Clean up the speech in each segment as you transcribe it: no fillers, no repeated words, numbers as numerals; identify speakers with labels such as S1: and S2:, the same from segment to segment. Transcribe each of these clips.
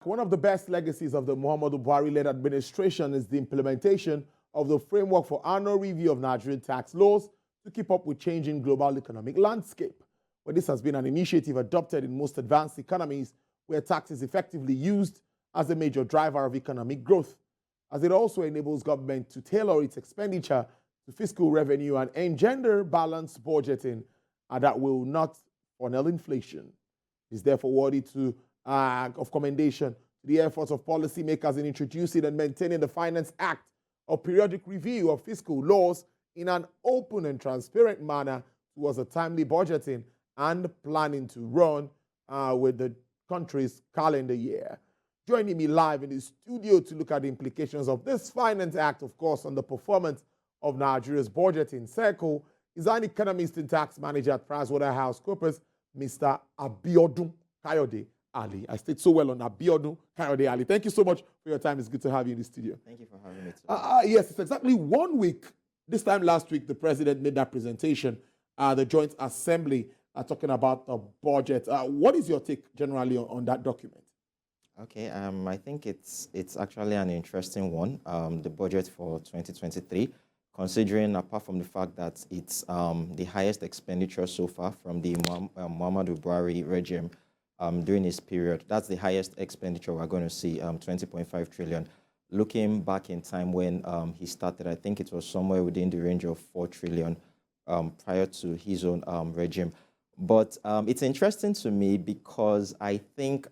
S1: One of the best legacies of the Muhammadu Buhari-led administration is the implementation of the framework for annual review of Nigerian tax laws to keep up with changing global economic landscape. But this has been an initiative adopted in most advanced economies where tax is effectively used as a major driver of economic growth, as it also enables government to tailor its expenditure to fiscal revenue and engender balanced budgeting that will not funnel inflation. It is therefore worthy of commendation to the efforts of policymakers in introducing and maintaining the Finance Act of periodic review of fiscal laws in an open and transparent manner towards a timely budgeting and planning to run with the country's calendar year. Joining me live in the studio to look at the implications of this Finance Act, of course, on the performance of Nigeria's budgeting cycle is an Economist and Tax Manager at Pricewaterhouse Coopers, Mr. Abiodun Kayode-Alli. I stayed so well on Abiodun Kayode-Alli. Thank you so much for your time. It's good to have you in the studio.
S2: Thank you for having me.
S1: Yes, it's exactly 1 week. This time last week, the president made that presentation, the Joint Assembly, talking about the budget. What is your take generally on that document?
S2: Okay, I think it's actually an interesting one, the budget for 2023, considering apart from the fact that it's the highest expenditure so far from the Muhammadu Buhari regime during his period. That's the highest expenditure we're going to see, 20.5 trillion. Looking back in time when he started, I think it was somewhere within the range of 4 trillion prior to his own regime. But it's interesting to me because I think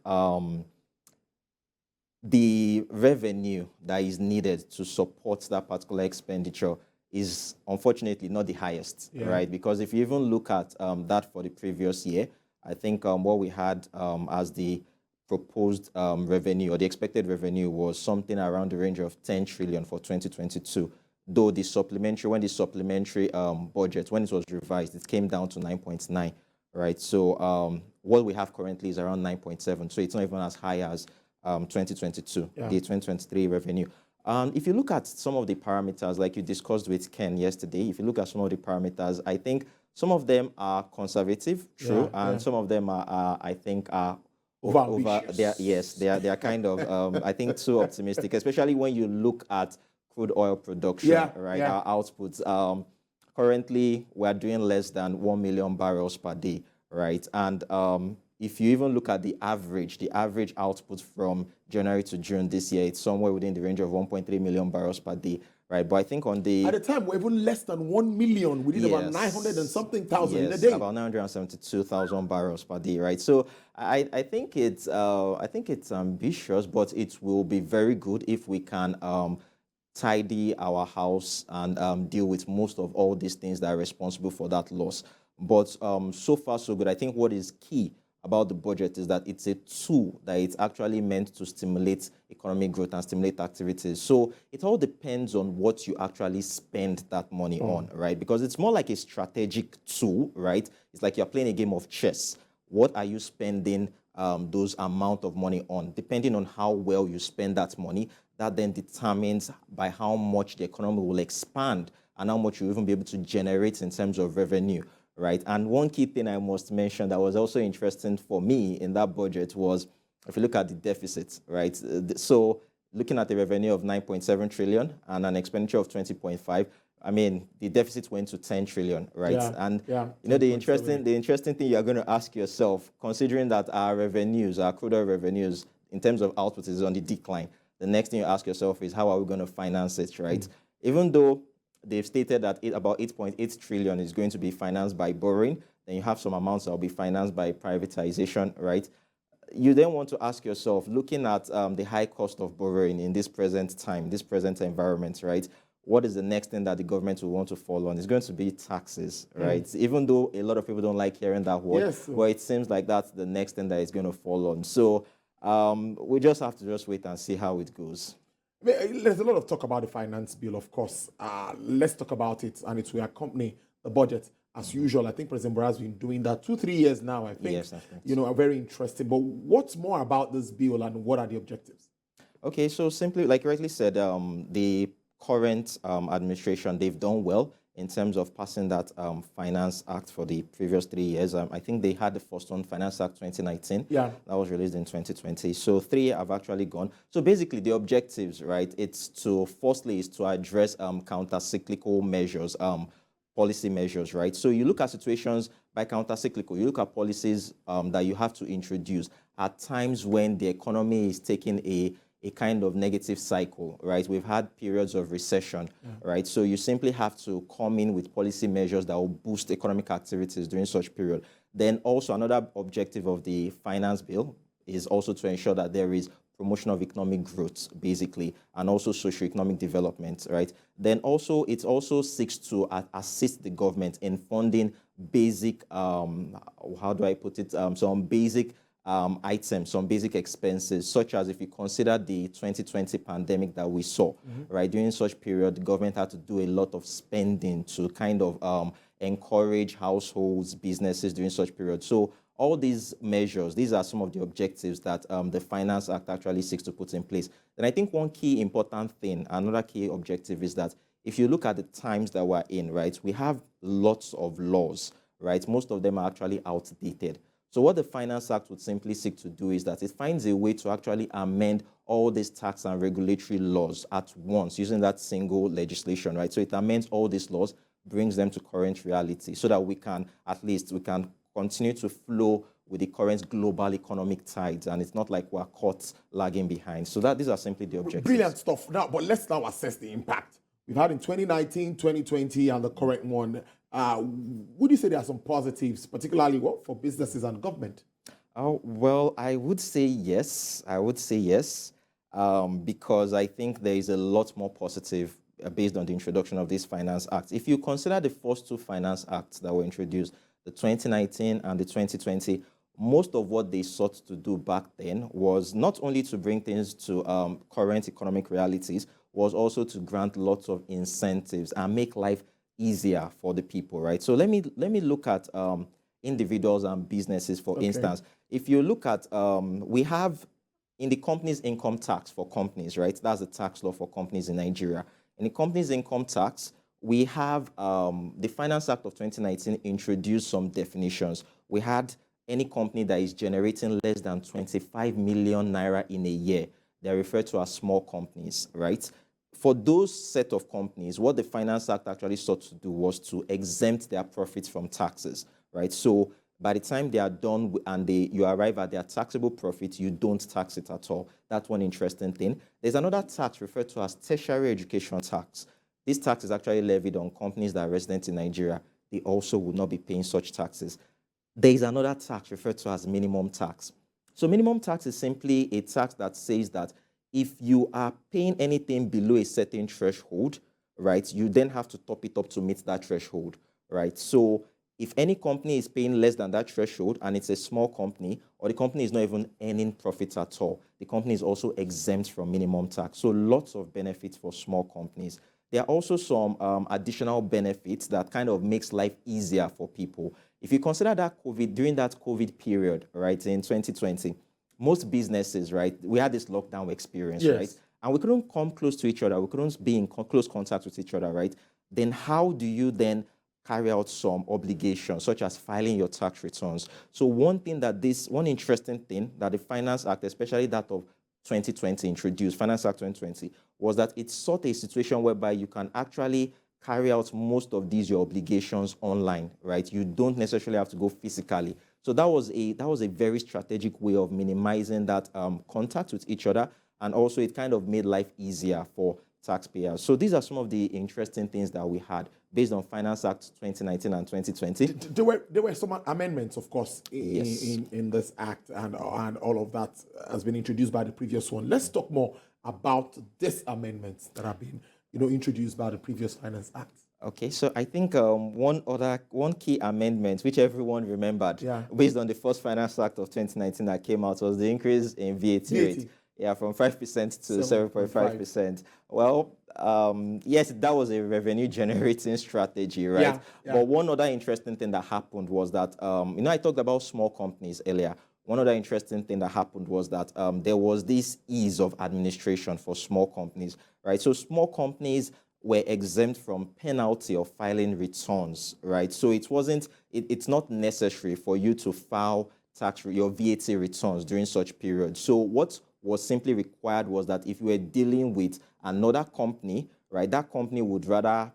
S2: the revenue that is needed to support that particular expenditure is unfortunately not the highest, right? Because if you even look at that for the previous year, I think what we had as the proposed revenue or the expected revenue was something around the range of 10 trillion for 2022. Though the supplementary, when budget, when it was revised, it came down to 9.9, right? So what we have currently is around 9.7. So it's not even as high as 2022, the 2023 revenue. If you look at some of the parameters, like you discussed with Ken yesterday, if you look at some of the parameters, I think some of them are conservative, true, and some of them are I think, are over. They are kind of, I think, too optimistic, especially when you look at crude oil production, right? Our outputs. Currently, we are doing less than 1 million barrels per day, right? And if you even look at the average output from January to June this year, it's somewhere within the range of 1.3 million barrels per day, right? But I think on the...
S1: At the time, we're even less than 1 million. We did about 900 and something thousand in a day.
S2: About 972,000 barrels per day, right? So I think it's ambitious, but it will be very good if we can tidy our house and deal with most of all these things that are responsible for that loss. But so far, so good. I think what is key about the budget is that it's a tool that it's actually meant to stimulate economic growth and stimulate activities. So it all depends on what you actually spend that money on, right? Because it's more like a strategic tool, right? It's like you're playing a game of chess. What are you spending those amount of money on? Depending on how well you spend that money, that then determines by how much the economy will expand and how much you'll even be able to generate in terms of revenue. Right, and one key thing I must mention that was also interesting for me in that budget was, if you look at the deficit, right? So looking at the revenue of 9.7 trillion and an expenditure of 20.5, I mean, the deficit went to 10 trillion, right? You know, the interesting thing you're going to ask yourself, considering that our revenues, our crude oil revenues, in terms of output is on the decline, the next thing you ask yourself is, how are we going to finance it, right? Even though they've stated that about 8.8 trillion is going to be financed by borrowing. Then you have some amounts that will be financed by privatization, right? You then want to ask yourself, looking at the high cost of borrowing in this present time, this present environment, right? What is the next thing that the government will want to fall on? It's going to be taxes, right? Even though a lot of people don't like hearing that word, but it seems like that's the next thing that is going to fall on. So we just have to just wait and see how it goes.
S1: There's a lot of talk about the finance bill, of course. Let's talk about it, and it will accompany the budget as usual. I think President Buhari has been doing that 2-3 years now, I think.
S2: Yes, I think
S1: you know, very interesting. But what's more about this bill and what are the objectives?
S2: Okay, so simply, like you rightly said, the current administration, they've done well in terms of passing that Finance Act for the previous 3 years. I think they had the first one, Finance Act 2019.
S1: Yeah.
S2: That was released in 2020. So 3 have actually gone. So basically the objectives, right, firstly is to address counter-cyclical measures, policy measures, right? So you look at situations by counter-cyclical, you look at policies that you have to introduce at times when the economy is taking a kind of negative cycle, right? We've had periods of recession, right? So you simply have to come in with policy measures that will boost economic activities during such period. Then also another objective of the finance bill is also to ensure that there is promotion of economic growth, basically, and also socioeconomic development, right? Then also, it also seeks to assist the government in funding basic, how do I put it, some basic items, some basic expenses, such as if you consider the 2020 pandemic that we saw, right? During such period, the government had to do a lot of spending to kind of encourage households, businesses during such period. So all these measures, these are some of the objectives that the Finance Act actually seeks to put in place. And I think one key important thing, another key objective is that if you look at the times that we're in, right, we have lots of laws, right? Most of them are actually outdated. So what the Finance Act would simply seek to do is that it finds a way to actually amend all these tax and regulatory laws at once using that single legislation, right? So it amends all these laws, brings them to current reality so that we can continue to flow with the current global economic tides, and it's not like we're caught lagging behind. So these are simply the objectives.
S1: Brilliant stuff. Now, but let's now assess the impact we've had in 2019, 2020, and the current one. Would you say there are some positives, particularly for businesses and government?
S2: Oh, well, I would say yes. Because I think there is a lot more positive based on the introduction of this Finance Act. If you consider the first 2 Finance Acts that were introduced, the 2019 and the 2020, most of what they sought to do back then was not only to bring things to current economic realities, was also to grant lots of incentives and make life easier for the people, right? So let me look at individuals and businesses, for instance. If you look at, we have in the company's income tax for companies, right? That's the tax law for companies in Nigeria. In the company's income tax, we have the Finance Act of 2019 introduced some definitions. We had any company that is generating less than 25 million naira in a year. They're referred to as small companies, right? For those set of companies, what the Finance Act actually sought to do was to exempt their profits from taxes, right? So by the time they are done and you arrive at their taxable profit, you don't tax it at all. That's one interesting thing. There's another tax referred to as tertiary education tax. This tax is actually levied on companies that are resident in Nigeria. They also would not be paying such taxes. There is another tax referred to as minimum tax. So minimum tax is simply a tax that says that if you are paying anything below a certain threshold, right, you then have to top it up to meet that threshold, right? So if any company is paying less than that threshold and it's a small company, or the company is not even earning profits at all, the company is also exempt from minimum tax. So lots of benefits for small companies. There are also some additional benefits that kind of makes life easier for people. If you consider that during that COVID period, right, in 2020, most businesses, right, we had this lockdown experience, right? And we couldn't come close to each other. We couldn't be in close contact with each other, right? Then how do you then carry out some obligations, such as filing your tax returns? So one interesting thing that the Finance Act, especially that of 2020 introduced, Finance Act 2020, was that it sought a situation whereby you can actually carry out most of your obligations online, right? You don't necessarily have to go physically. So that was a very strategic way of minimizing that contact with each other, and also it kind of made life easier for taxpayers. So these are some of the interesting things that we had based on Finance Act 2019 and 2020.
S1: There were some amendments, of course, in this act, and all of that has been introduced by the previous one. Let's talk more about these amendments that have been, introduced by the previous Finance Act.
S2: Okay, so I think one key amendment which everyone remembered, based on the first Finance Act of 2019 that came out, was the increase in VAT rate. Yeah, from 5% to 7.5%. Well, yes, that was a revenue generating strategy, right? But one other interesting thing that happened was that, I talked about small companies earlier. One other interesting thing that happened was that there was this ease of administration for small companies, right? So small companies, were exempt from penalty of filing returns, right? So it's not necessary for you to file your VAT returns during such period. So what was simply required was that if you were dealing with another company, right, that company would rather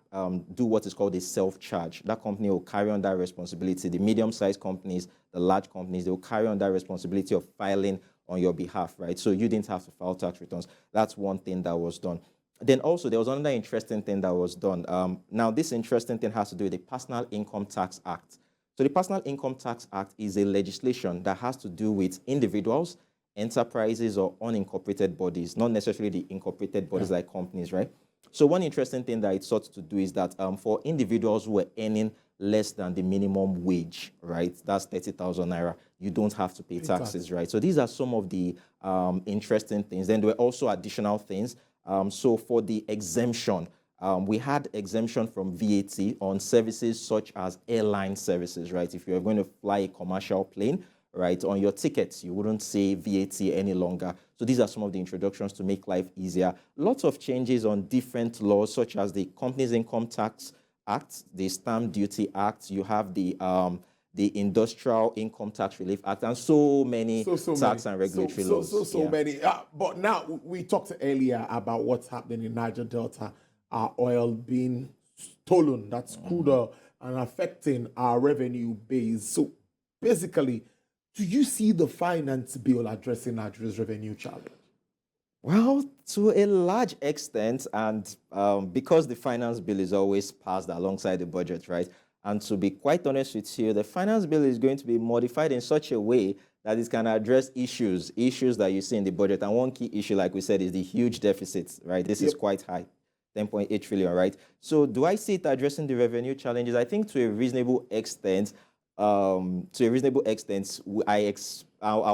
S2: do what is called a self-charge. That company will carry on that responsibility. The medium-sized companies, the large companies, they will carry on that responsibility of filing on your behalf, right? So you didn't have to file tax returns. That's one thing that was done. Then also, there was another interesting thing that was done. Now, this interesting thing has to do with the Personal Income Tax Act. So the Personal Income Tax Act is a legislation that has to do with individuals, enterprises, or unincorporated bodies, not necessarily the incorporated bodies like companies, right? So one interesting thing that it sought to do is that for individuals who are earning less than the minimum wage, right, that's 30,000 naira, you don't have to pay taxes, right? So these are some of the interesting things. Then there were also additional things. So for the exemption, we had exemption from VAT on services such as airline services, right? If you're going to fly a commercial plane, right, on your tickets, you wouldn't say VAT any longer. So these are some of the introductions to make life easier. Lots of changes on different laws, such as the Companies Income Tax Act, the Stamp Duty Act, you have the Industrial Income Tax Relief Act, and so many tax and regulatory laws.
S1: So many. But now, we talked earlier about what's happening in Niger Delta, our oil being stolen, that's crude, and affecting our revenue base. So basically, do you see the finance bill addressing Nigeria's revenue challenge?
S2: Well, to a large extent, and because the finance bill is always passed alongside the budget, right? And to be quite honest with you, the finance bill is going to be modified in such a way that it can address issues that you see in the budget. And one key issue, like we said, is the huge deficits, right? This is quite high, 10.8 trillion, right? So do I see it addressing the revenue challenges? I think to a reasonable extent, I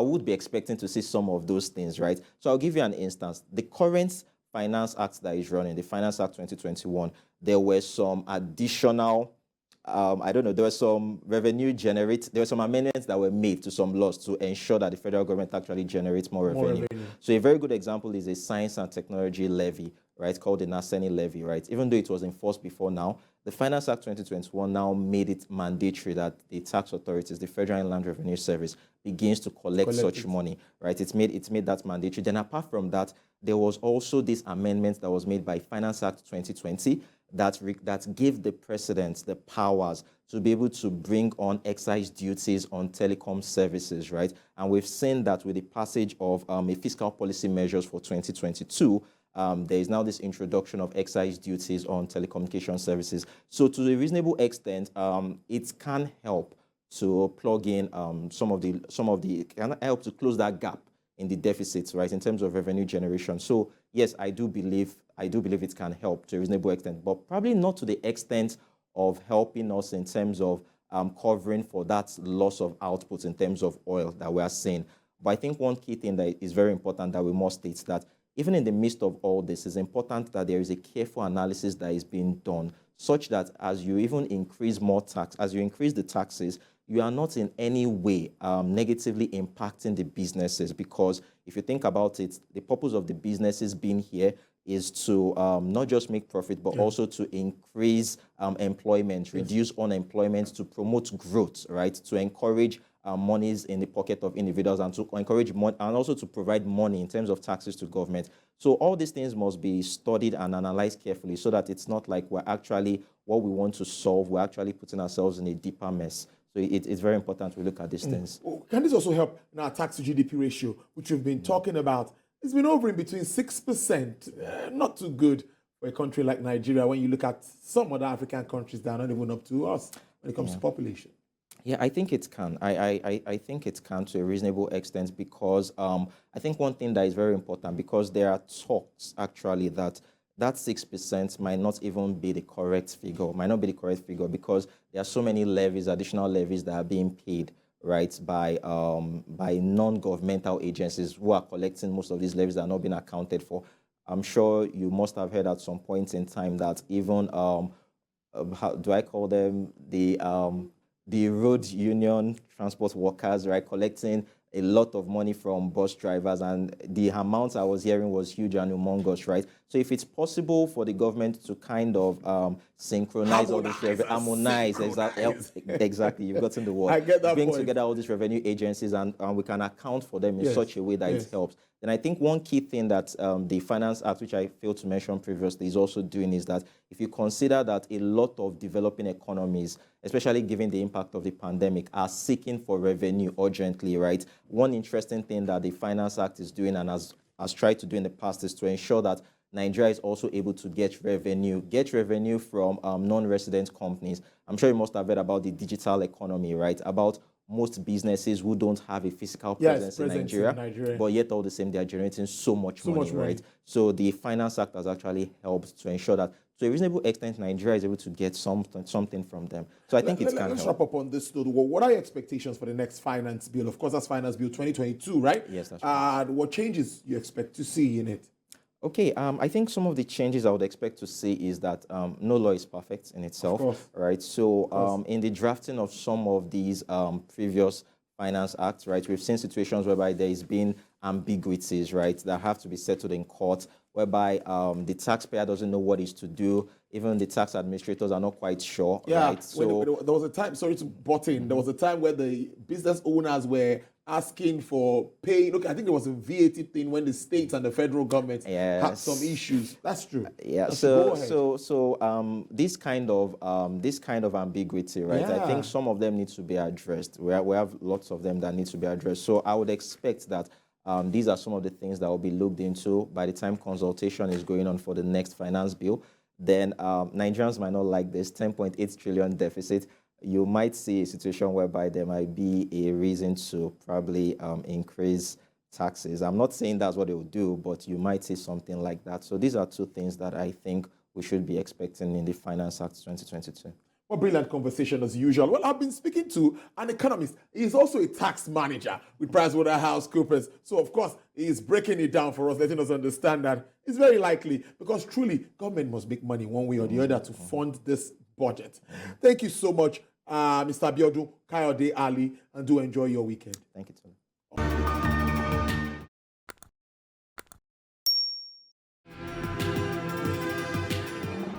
S2: would be expecting to see some of those things, right? So I'll give you an instance. The current Finance Act that is running, the Finance Act 2021, there were some additional, there were some there were some amendments that were made to some laws to ensure that the federal government actually generates more revenue. So a very good example is a science and technology levy, right, called the NASENI levy, right? Even though it was enforced before now, the Finance Act 2021 now made it mandatory that the tax authorities, the Federal Inland Revenue Service, begins to collect such money, right? It's made that mandatory. Then apart from that, there was also this amendment that was made by Finance Act 2020 that gave the president the powers to be able to bring on excise duties on telecom services, right? And we've seen that with the passage of a fiscal policy measures for 2022, there is now this introduction of excise duties on telecommunication services. So to a reasonable extent, it can help to plug in can help to close that gap in the deficits, right, in terms of revenue generation. So yes, I do believe it can help to a reasonable extent, but probably not to the extent of helping us in terms of covering for that loss of output in terms of oil that we are seeing. But I think one key thing that is very important that we must state that even in the midst of all this, it's important that there is a careful analysis that is being done, such that as you even increase as you increase the taxes, you are not in any way negatively impacting the businesses. Because if you think about it, the purpose of the businesses being here is to not just make profit, but also to increase employment, reduce unemployment, to promote growth, right? To encourage monies in the pocket of individuals, and to encourage money, and also to provide money in terms of taxes to government. So all these things must be studied and analyzed carefully, so that it's not like we're actually, what we want to solve, we're actually putting ourselves in a deeper mess. So it's very important we look at these things.
S1: Can this also help in our tax to GDP ratio, which we've been talking about? It's been hovering between 6%, not too good for a country like Nigeria when you look at some other African countries that are not even up to us when it comes to population.
S2: Yeah, I think it can. I think it can to a reasonable extent, because I think one thing that is very important, because there are talks actually that 6% might not even be the correct figure, because there are so many levies, additional levies that are being paid, right, by non-governmental agencies who are collecting most of these levies that are not being accounted for. I'm sure you must have heard at some point in time that even, how do I call them, the road union transport workers, right, collecting a lot of money from bus drivers, and the amount I was hearing was huge and humongous, right? So if it's possible for the government to kind of synchronize all this revenue, harmonize, exactly, you've gotten the word.
S1: I get that
S2: Bring
S1: point.
S2: together all these revenue agencies and we can account for them in
S1: Yes.
S2: such a way that it helps. Then I think one key thing that the Finance Act, which I failed to mention previously, is also doing is that if you consider that a lot of developing economies, especially given the impact of the pandemic, are seeking for revenue urgently, right? One interesting thing that the Finance Act is doing and has tried to do in the past is to ensure that Nigeria is also able to get revenue from non-resident companies. I'm sure you must have read about the digital economy, right? About most businesses who don't have a physical presence in Nigeria, but yet all the same, they are generating so much money, right? So the Finance Act has actually helped to ensure that to a reasonable extent, Nigeria is able to get something from them. So I think it can help.
S1: Let's wrap up on this note. What are your expectations for the next finance bill? Of course, that's Finance Bill 2022, right?
S2: Yes, that's right.
S1: What changes you expect to see in it?
S2: Okay, I think some of the changes I would expect to see is that no law is perfect in itself, right? So in the drafting of some of these previous finance acts, right, we've seen situations whereby there has been ambiguities, right, that have to be settled in court, whereby the taxpayer doesn't know what is to do. Even the tax administrators are not quite sure, right?
S1: So there was a time, sorry to butt in, there was a time where the business owners were asking for pay. Look, I think there was a VAT thing when the state and the federal government had some issues. That's true.
S2: Yeah. So this kind of ambiguity, right? I think some of them need to be addressed. We have lots of them that need to be addressed. So I would expect that these are some of the things that will be looked into by the time consultation is going on for the next finance bill. Then Nigerians might not like this 10.8 trillion deficit. You might see a situation whereby there might be a reason to probably increase taxes. I'm not saying that's what they will do, but you might see something like that. So these are two things that I think we should be expecting in the Finance Act 2022.
S1: What brilliant conversation as usual. Well, I've been speaking to an economist. He's also a tax manager with Pricewaterhouse Coopers. So, of course, he's breaking it down for us, letting us understand that it's very likely because truly government must make money one way or the other to fund this budget. Thank you so much, Mr. Abiodun Kayode-Alli, and do enjoy your weekend.
S2: Thank you, Tony.